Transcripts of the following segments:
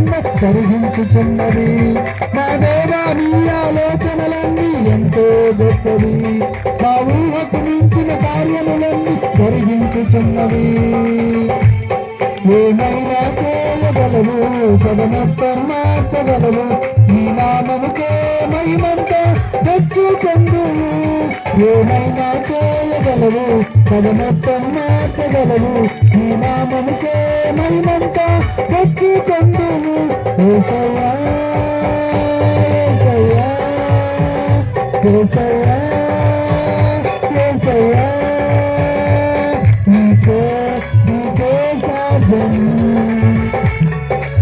ఎన్నెన్నో జరిగించుచున్నవి. మా దేవా నీ ఆలోచనలన్నీ ఎంతో గొప్పవి. మా ఊహకు మించిన కార్యములన్నీ జరిగించుచున్నవి. ఏమైనా చేయగలవు, పదమొత్తం మార్చగలవు. నీ నామముకే మహిమంతా తెచ్చుకొందువు. ఏమైనా చేయగలవు, పదమొత్తం మార్చగలవు. నీ నామముకే మహిమంతా తెచ్చుకొందువు. యేసయ్యా యేసయ్యా యేసయ్యా యేసయ్యా నీకే నీకే సాజన్,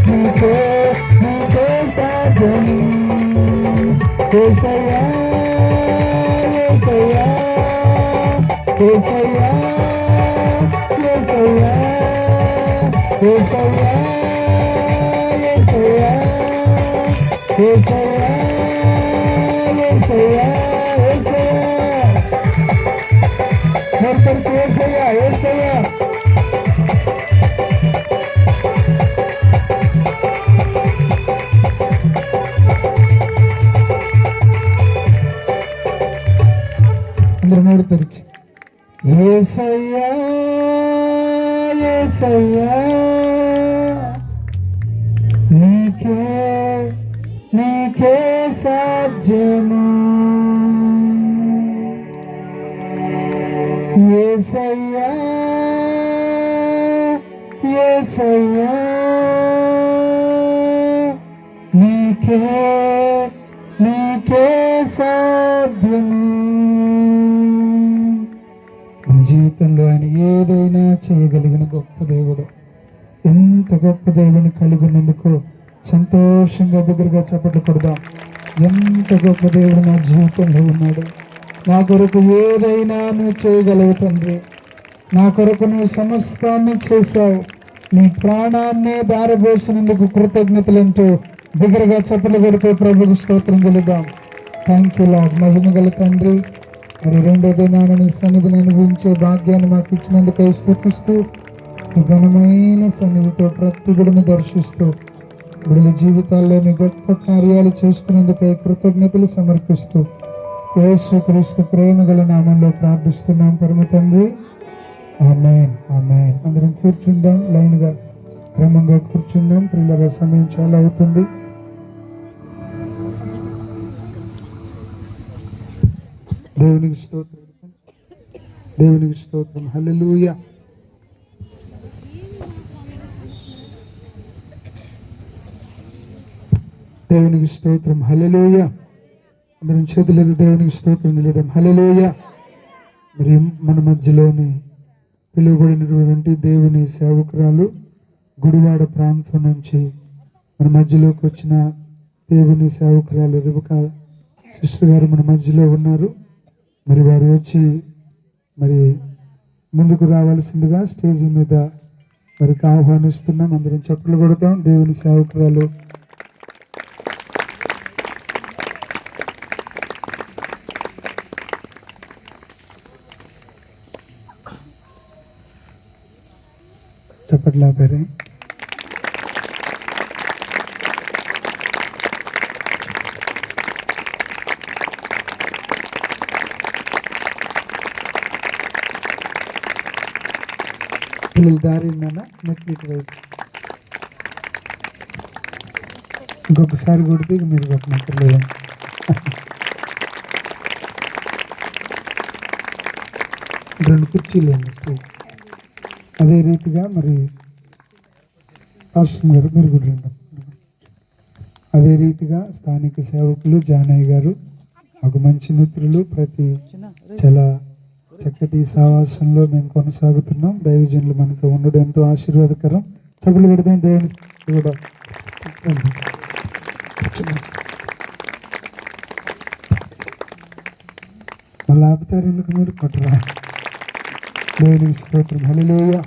నీకే నీకే సాజన్. యేసయ్యా యేసయ్యా యేసయ్యా యేసయ్యా యేసయ్యా యేసయ్యా యేసయ్యా యేసయ్యా యేసయ్యా నర్తకి యేసయ్యా యేసయ్యా. అందరూ నోరు తెరిచి యేసయ్యా యేసయ్యా నీకే నీకే సాధ్యము. యేసయ్యా యేసయ్యా నీకే నీకే సాధ్యము. మన జీవితంలో ఆయన ఏదైనా చేయగలిగిన గొప్ప దేవుడు. ఎంత గొప్ప దేవుని కలిగి ఉన్నందుకు సంతోషంగా దగ్గరగా చప్పట్లు కొడదాం. ఎంత గొప్ప దేవుడు నా జీవితంలో ఉన్నాడు. నా కొరకు ఏదైనా నువ్వు చేయగలవు తండ్రి. నా కొరకు నువ్వు సమస్తాన్ని చేశావు. నీ ప్రాణాన్నే దారబోసినందుకు కృతజ్ఞతలంటూ దగ్గరగా చప్పట్లు కొడుతూ ప్రభుకు స్తోత్రం చెల్లిద్దాం. Thank you lord. మహిమ గల తండ్రి, మరి రెండో దినాన నీ సన్నిధిని అనుభవించే భాగ్యాన్ని మాకు ఇచ్చినందుకై స్తుతిస్తూ, ఈ ఘనమైన సన్నిధితో ప్రతి బిడ్డను దర్శిస్తూ బిడ్డల జీవితాల్లో నీ గొప్ప కార్యాలు చేస్తున్నందుకై కృతజ్ఞతలు సమర్పిస్తూ యేసుక్రీస్తు ప్రేమ గల నామంలో ప్రార్థిస్తున్నాం పరమ తండ్రి. ఆమేన్ ఆమేన్. అందరం కూర్చుందాం, లైన్గా క్రమంగా కూర్చుందాం. పిల్లల సమయం చాలా అవుతుంది. దేవునికి స్తోత్రం, దేవునికి స్తోత్రం. హల్లెలూయా. దేవునికి స్తోత్రం. హల్లెలూయా. అందరం చేతులేదు దేవునికి స్తోత్రం నిలేదాం. హల్లెలూయా. మరి మన మధ్యలోని పిలువబడినటువంటి దేవుని సేవకురాలు గుడివాడ ప్రాంతం నుంచి మన మధ్యలోకి వచ్చిన దేవుని సేవకురాలు రిబకా సిస్టర్ గారు మన మధ్యలో ఉన్నారు. మరి వారు వచ్చి మరి ముందుకు రావాల్సిందిగా స్టేజ్ మీద వారికి ఆహ్వానిస్తున్నాం. అందరం చప్పట్లు కొడతాం. దేవుని సేవకురాలు చప్పట్లా పేరే పిల్లలు దారి ఉన్నానా నెట్ వైపు ఇంకొకసారి కొడితే మీరు కొట్టినట్లేదు. రెండు కుర్చీలు అండి స్టేజ్. అదే రీతిగా మరి పాస్టర్ గారు మీరు కూడా రండి. అదే రీతిగా స్థానిక సేవకులు జానయ్య గారు మాకు మంచి మిత్రులు. ప్రతి చాలా చక్కటి సావాసంలో మేము కొనసాగుతున్నాం. దైవజనులు మనతో ఉండడం ఎంతో ఆశీర్వాదకరం. చప్పులు పెడదాం. దేవుని కూడా మళ్ళీ ఆపుతారు ఎందుకు మీరు కొట్టరా. దేవునికి స్తోత్రం. హల్లెలూయా.